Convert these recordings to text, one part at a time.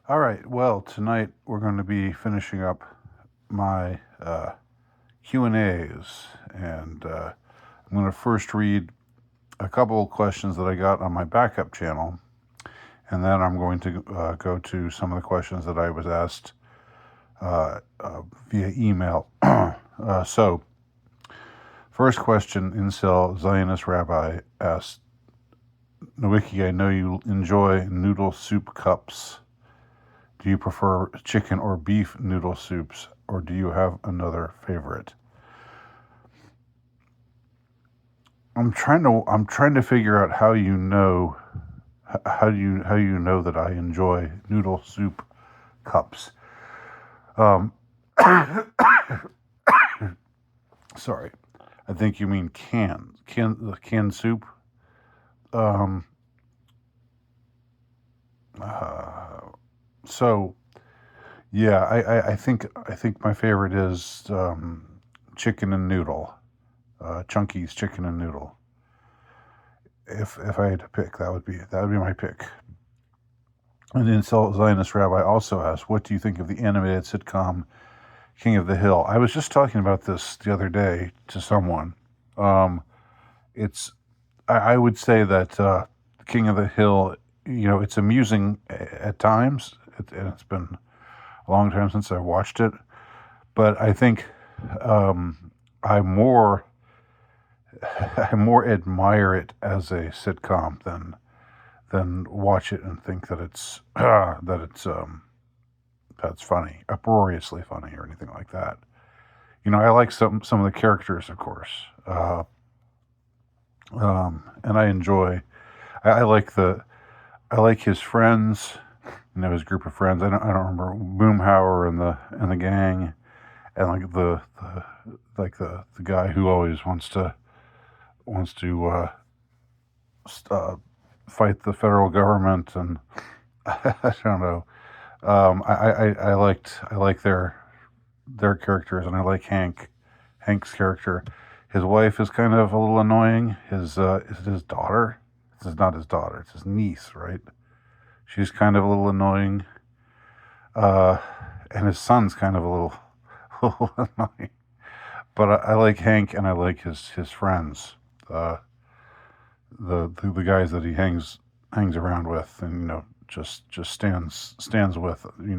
All right. Well, tonight we're going to be finishing up my Q and A's, and I'm going to first read a couple of questions that I got on my backup channel, and then I'm going to go to some of the questions that I was asked via email. So, first question: Incel Zionist Rabbi asked, "Nowicki, I know you enjoy noodle soup cups. Do you prefer chicken or beef noodle soups, or do you have another favorite?" I'm trying to figure out how you know that I enjoy noodle soup cups. Um, Sorry, I think you mean canned soup. Um, uh, so yeah, I think my favorite is chicken and noodle, Chunky's chicken and noodle. If I had to pick, that would be my pick. And then Zionist Rabbi also asked, "What do you think of the animated sitcom King of the Hill?" I was just talking about this the other day to someone. Um, it's I would say that King of the Hill, it's amusing at times, and it's been a long time since I watched it. But I think I more I more admire it as a sitcom than watch it and think that it's that's funny, uproariously funny, or anything like that. I like some of the characters, of course, and I enjoy. I like I like his friends. His group of friends. I don't remember Boomhauer and the gang, and like the guy who always wants to fight the federal government, and I don't know. I like their characters, and I like Hank's character. His wife is kind of a little annoying. Is it his daughter? This is not his daughter. It's his niece, right? She's kind of a little annoying. Uh, and his son's kind of a little, little annoying. But I like Hank, and I like his friends, uh, the guys that he hangs around with, and just stands with, in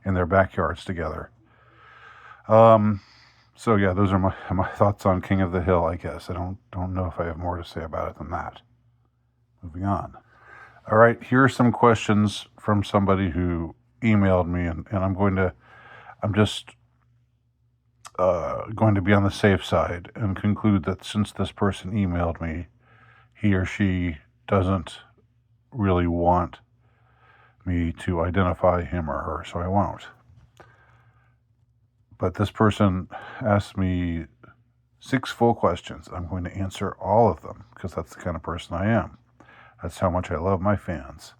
their backyards together. Um, so yeah, those are my thoughts on King of the Hill. I guess I don't know if I have more to say about it than that. Moving on. All right, here are some questions from somebody who emailed me, and I'm just going to be on the safe side and conclude that since this person emailed me, he or she doesn't really want me to identify him or her, so I won't. But this person asked me 6 full questions. I'm going to answer all of them because that's the kind of person I am. That's how much I love my fans.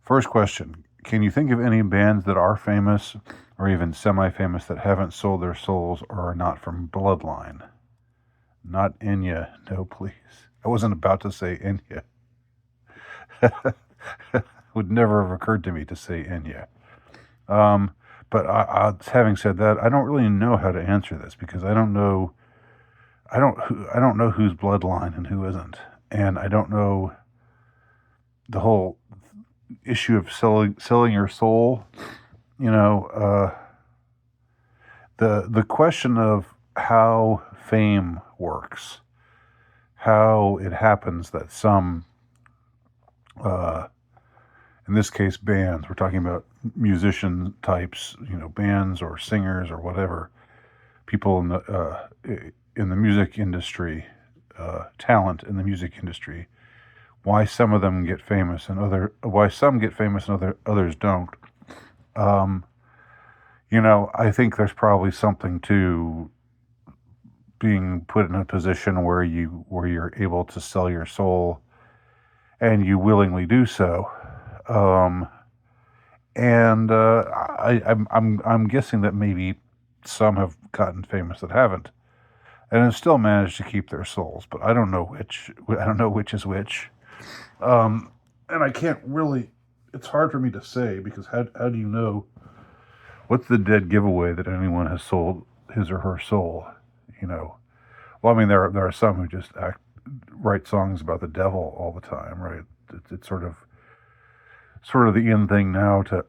First question: Can you think of any bands that are famous or even semi famous that haven't sold their souls or are not from Bloodline? Not Enya, no, please. I wasn't about to say Enya. Would never have occurred to me to say Enya. Um, but having said that, I don't really know how to answer this because I don't know. I don't know who's Bloodline and who isn't, and I don't know the whole issue of selling your soul. You know, the question of how fame works, how it happens that some, uh, in this case, bands. We're talking about musician types, bands or singers or whatever. People in the music industry, talent in the music industry. Why some of them get famous and why some get famous and others don't. Um, I think there's probably something to being put in a position where you're able to sell your soul, and you willingly do so. Um, and I'm guessing that maybe some have gotten famous that haven't, and have still managed to keep their souls. But I don't know which. I don't know which is which. And I can't really. it's hard for me to say because how do you know what's the dead giveaway that anyone has sold his or her soul? You know, well, I mean, there are some who just write songs about the devil all the time, right? It's sort of the in thing now to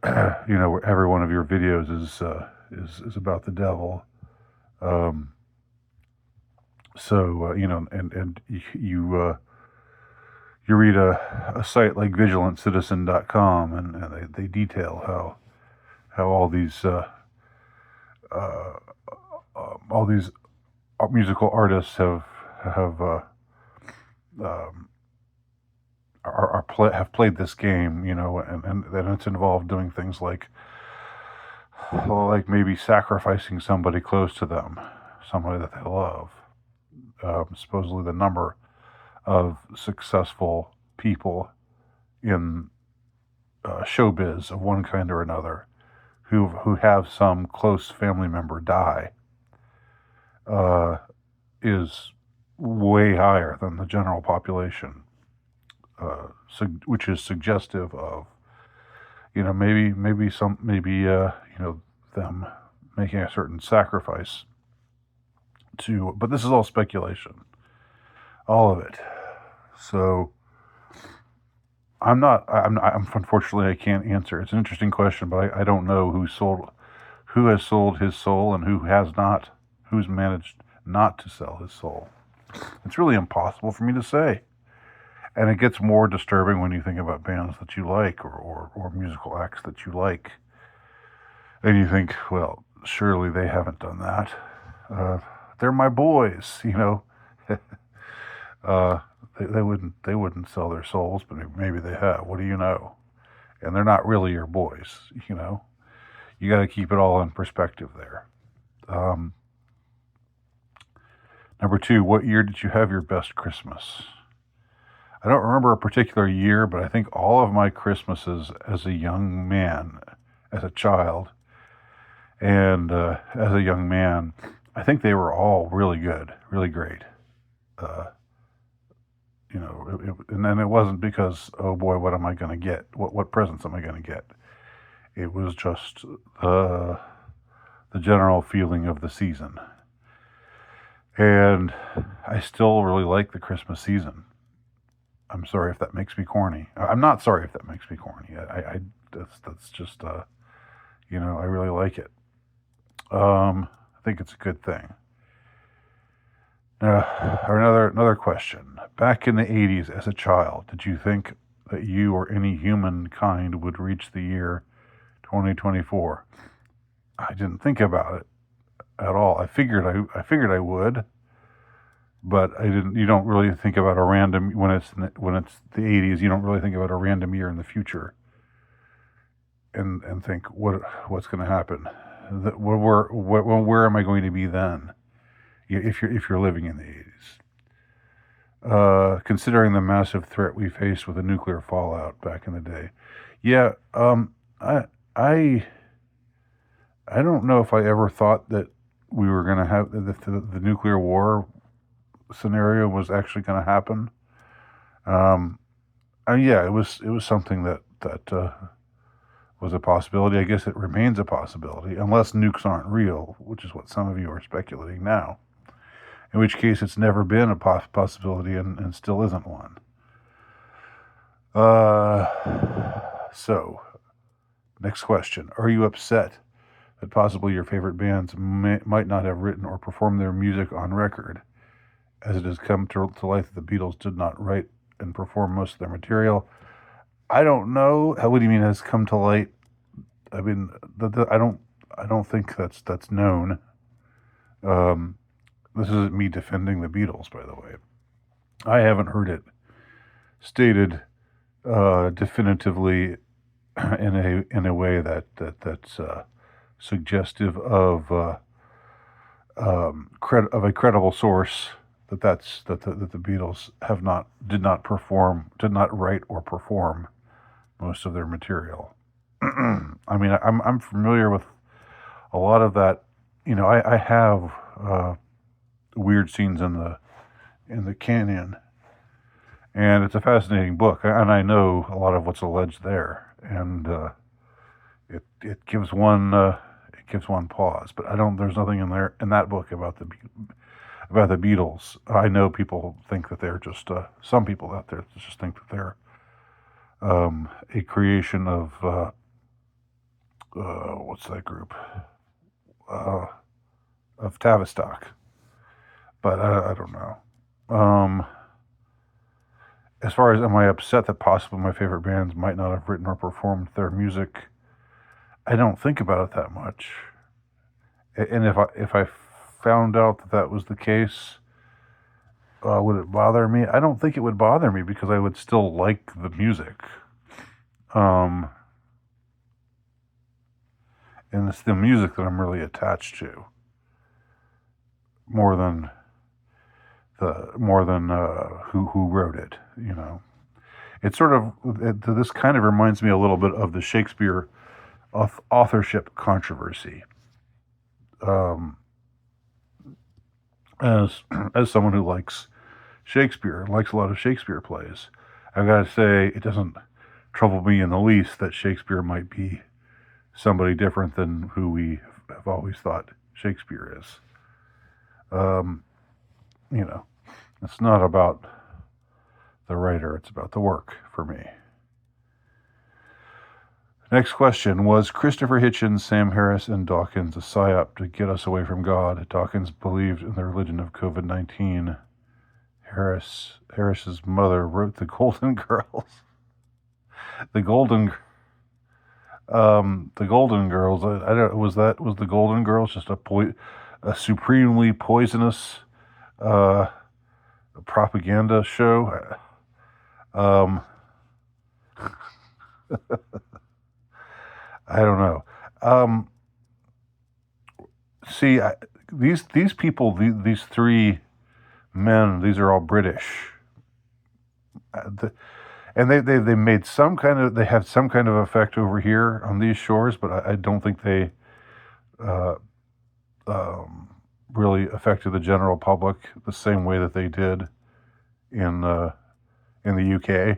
where every one of your videos is about the devil. Um, and you read a site like vigilantcitizen.com, and they detail how uh, all these musical artists have um, have played this game, and it's involved doing things like maybe sacrificing somebody close to them, somebody that they love. Supposedly, the number of successful people in showbiz of one kind or another who have some close family member die uh, is way higher than the general population, which is suggestive of maybe them making a certain sacrifice to. But this is all speculation, all of it. So I'm unfortunately I can't answer. It's an interesting question, but I don't know who has sold his soul and who has not, who's managed not to sell his soul. It's really impossible for me to say. And it gets more disturbing when you think about bands that you like or musical acts that you like. And you think, well, surely they haven't done that. They're my boys, they wouldn't sell their souls, but maybe they have. What do you know? And they're not really your boys, You got to keep it all in perspective there. Number 2, what year did you have your best Christmas? I don't remember a particular year, but I think all of my Christmases as a young man, as a child, and as a young man, I think they were all really good, really great. And then it wasn't because, oh boy, what am I going to get? What presents am I going to get? It was just the general feeling of the season. And I still really like the Christmas season. I'm sorry if that makes me corny. I'm not sorry if that makes me corny. That's just I really like it. I think it's a good thing. Another question. Back in the 80s, as a child, did you think that you or any humankind would reach the year 2024? I didn't think about it at all. I figured I would, but I didn't. You don't really think about a random when it's the 80s. You don't really think about a random year in the future, and think what's going to happen. Where am I going to be then? If you're living in the 80s, considering the massive threat we faced with the nuclear fallout back in the day, yeah, I don't know if I ever thought that we were going to have the nuclear war scenario was actually going to happen. Yeah, it was something that was a possibility. I guess it remains a possibility, unless nukes aren't real, which is what some of you are speculating now. In which case, it's never been a possibility and still isn't one. So, next question. Are you upset that possibly your favorite bands might not have written or performed their music on record, as it has come to light that the Beatles did not write and perform most of their material? I don't know. What do you mean has come to light? I mean, I don't think that's known. This isn't me defending the Beatles, by the way. I haven't heard it stated definitively in a way that's suggestive of a credible source that the Beatles did not write or perform most of their material. I mean, I'm familiar with a lot of that. I have weird scenes in the canyon, And it's a fascinating book, and I know a lot of what's alleged there, and it gives one pause. But I don't. There's nothing in there in that book about the Beatles. I know people think that they're just some people out there just think that they're a creation of what's that group uh, of Tavistock, but I don't know. Um, as far as am I upset that possibly my favorite bands might not have written or performed their music, I don't think about it that much. And if I found out that that was the case, would it bother me? I don't think it would bother me because I would still like the music. Um, and it's the music that I'm really attached to more than who wrote it. You know, it's sort of this kind of reminds me a little bit of the Shakespeare authorship controversy. Um, as as someone who likes Shakespeare, likes a lot of Shakespeare plays, I've got to say it doesn't trouble me in the least that Shakespeare might be somebody different than who we have always thought Shakespeare is. Um, you know, it's not about the writer, it's about the work for me. Next question. Was Christopher Hitchens, Sam Harris, and Dawkins a psyop to get us away from God? Dawkins believed in the religion of COVID-19. Harris's mother wrote the Golden Girls. The Golden Girls. I don't. Was the Golden Girls just a supremely poisonous uh, propaganda show? Um, I don't know. Um, see, these people, these three men, these are all British, and they made some kind of they have some kind of effect over here on these shores, but I don't think they uh, um, really affected the general public the same way that they did in the UK.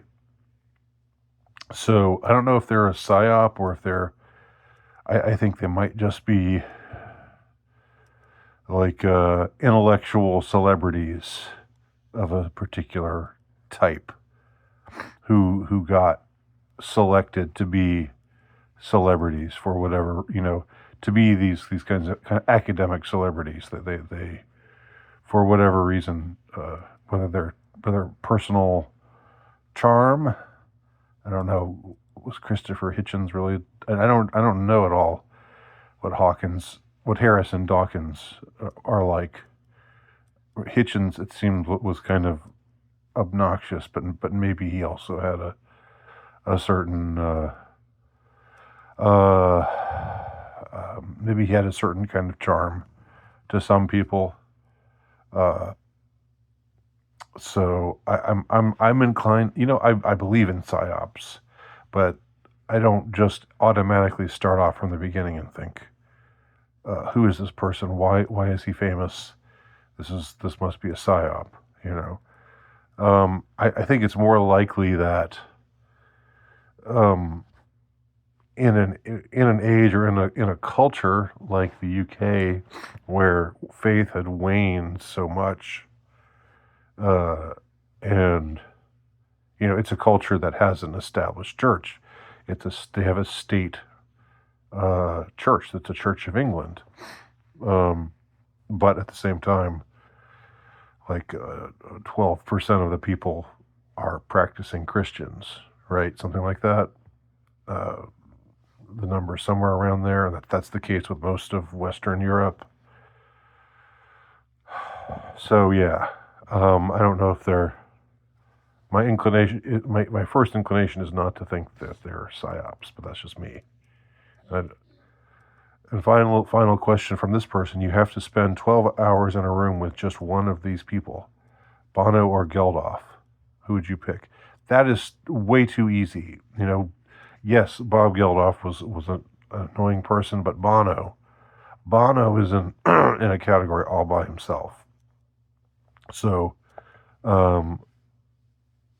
So I don't know if they're a psyop or if they're. I think they might just be like intellectual celebrities of a particular type who got selected to be celebrities for whatever, to be these kind of academic celebrities that they for whatever reason, whether personal charm. I don't know. Was Christopher Hitchens really? I don't know at all what Harris and Dawkins are like. Hitchens, it seemed, was kind of obnoxious, but maybe he also had a certain maybe he had a certain kind of charm to some people. Uh, so I'm inclined. I believe in psyops, but I don't just automatically start off from the beginning and think, who is this person? Why is he famous? This must be a psyop. I think it's more likely that in an age or in a culture like the UK where faith had waned so much, and it's a culture that has an established church. They have a state church that's a Church of England, but at the same time, like 12% of the people are practicing Christians, right? Something like that. The number is somewhere around there. That's the case with most of Western Europe. So yeah, I don't know if they're. My first inclination is not to think that they're psyops, but that's just me. And final question from this person: you have to spend 12 hours in a room with just one of these people, Bono or Geldof. Who would you pick? That is way too easy. Yes, Bob Geldof was an annoying person, but Bono is in in a category all by himself. So,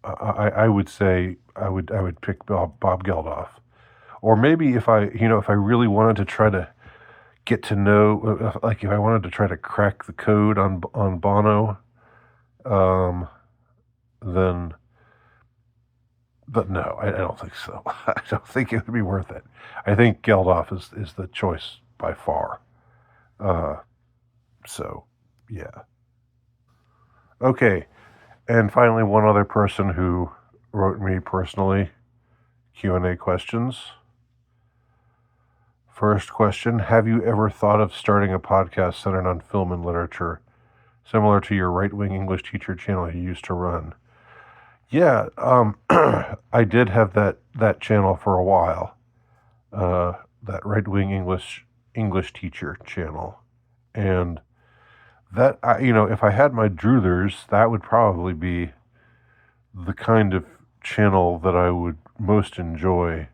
I would say I would pick Bob Geldof. Or maybe if I really wanted to try to get to know, like if I wanted to try to crack the code on Bono, um, then, but no, I don't think so. I don't think it would be worth it. I think Geldof is the choice by far. Uh, so, yeah. Okay, and finally, one other person who wrote me personally Q&A questions. First question, have you ever thought of starting a podcast centered on film and literature, similar to your right-wing English teacher channel you used to run? Yeah, I did have that channel for a while, that right-wing English teacher channel, and that if I had my druthers, that would probably be the kind of channel that I would most enjoy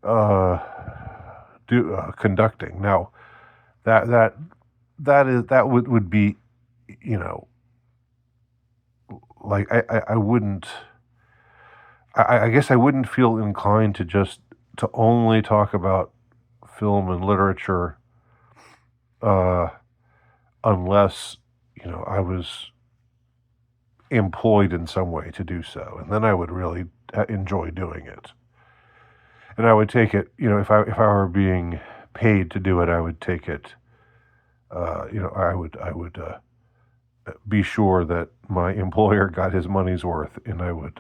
uh, conducting. Now, that that that would be, you know, like I wouldn't. I guess I wouldn't feel inclined to only talk about film and literature, uh, unless I was employed in some way to do so, and then I would really enjoy doing it. And I would take it, if I were being paid to do it, I would take it. I would be sure that my employer got his money's worth, and I would,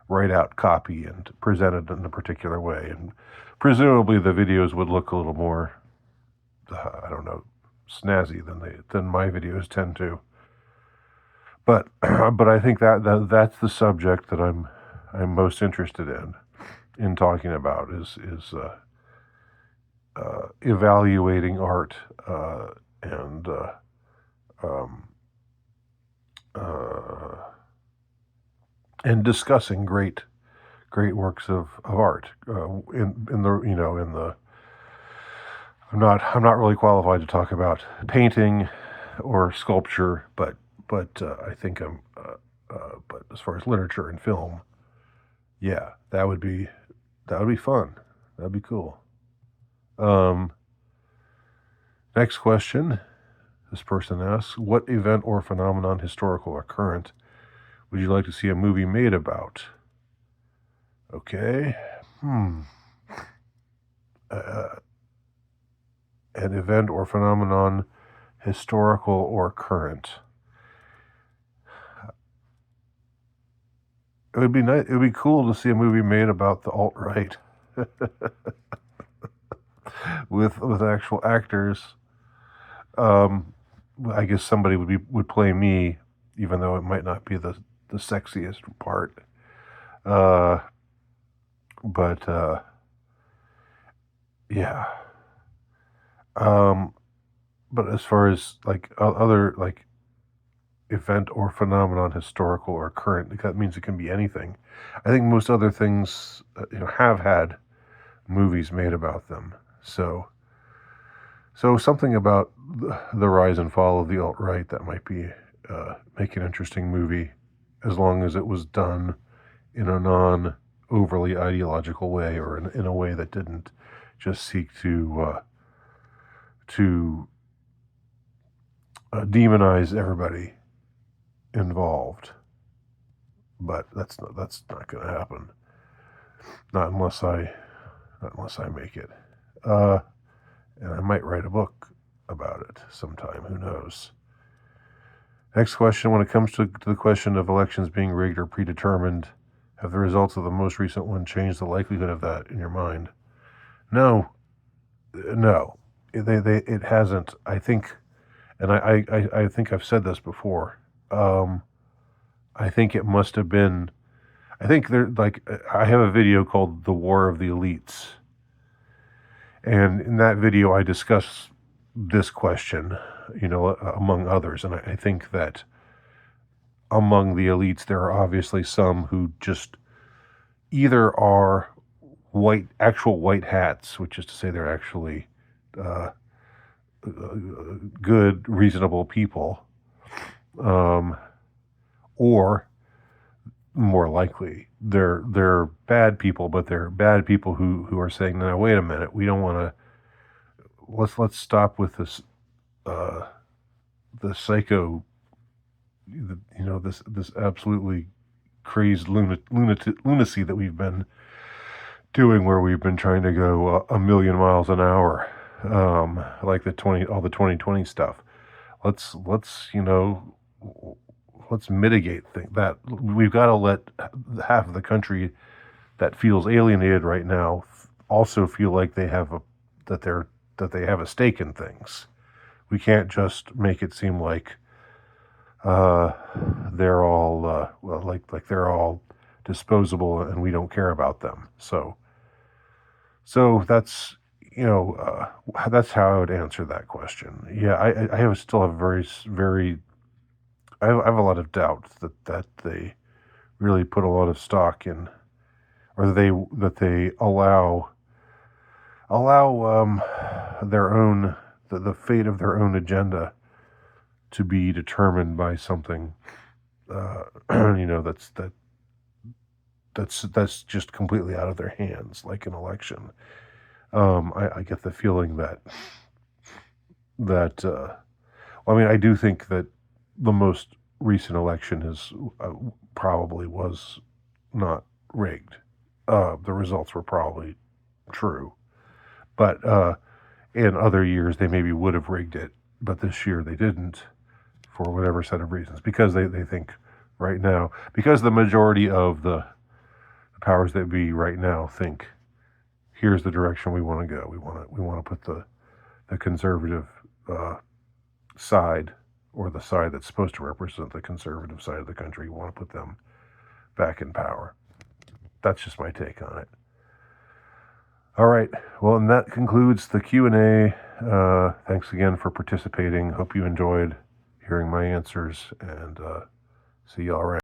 write out copy and present it in a particular way, and presumably the videos would look a little more, I don't know, snazzy than my videos tend to. But but I think that's the subject that I'm most interested in talking about is evaluating art, and um, uh, and discussing great works of art, in the in the I'm not really qualified to talk about painting or sculpture, but I think but as far as literature and film, yeah, that would be fun. That'd be cool. Um, Next question. This person asks, what event or phenomenon, historical or current, would you like to see a movie made about? Okay. Uh, an event or phenomenon, historical or current. It would be nice. It would be cool to see a movie made about the alt-right with actual actors. Um, I guess somebody would play me, even though it might not be the sexiest part. Uh, but yeah. Um, but as far as like other like event or phenomenon, historical or current, that means it can be anything. I think most other things, have had movies made about them. So something about the rise and fall of the alt-right that might be make an interesting movie, as long as it was done in a non overly ideological way, or in a way that didn't just seek to demonize everybody involved. But that's not going to happen. Not unless I make it. And I might write a book about it sometime. Who knows? Next question. When it comes to the question of elections being rigged or predetermined, have the results of the most recent one changed the likelihood of that in your mind? No. No. It hasn't. I think, and I think I've said this before. I think it must have been. I think I have a video called "The War of the Elites," and in that video I discuss this question, among others, and I think that among the elites there are obviously some who just either are actual white hats, which is to say they're actually uh, good, reasonable people, um, or more likely. They're bad people, but they're bad people who are saying, "No, wait a minute, we don't want to. Let's stop with this, the psycho, this absolutely crazed lunacy that we've been doing, where we've been trying to go a million miles an hour, like all the 2020 stuff. Let's let's mitigate that. We've got to let half of the country that feels alienated right now also feel like they have that they have a stake in things. We can't just make it seem like they're all like they're all disposable and we don't care about them. So that's that's how I would answer that question. Yeah, I still have very I have a lot of doubt that they really put a lot of stock in, or that they allow their own the fate of their own agenda to be determined by something that's just completely out of their hands, like an election. I get the feeling that I mean, I do think that the most recent election is probably was not rigged. The results were probably true, but in other years they maybe would have rigged it, but this year they didn't, for whatever set of reasons, because they think right now, because the majority of the powers that be right now think, here's the direction we want to go. We want to put the conservative side, or the side that's supposed to represent the conservative side of the country. We want to put them back in power. That's just my take on it. All right. Well, and that concludes the Q&A. Thanks again for participating. Hope you enjoyed hearing my answers, and see y'all around.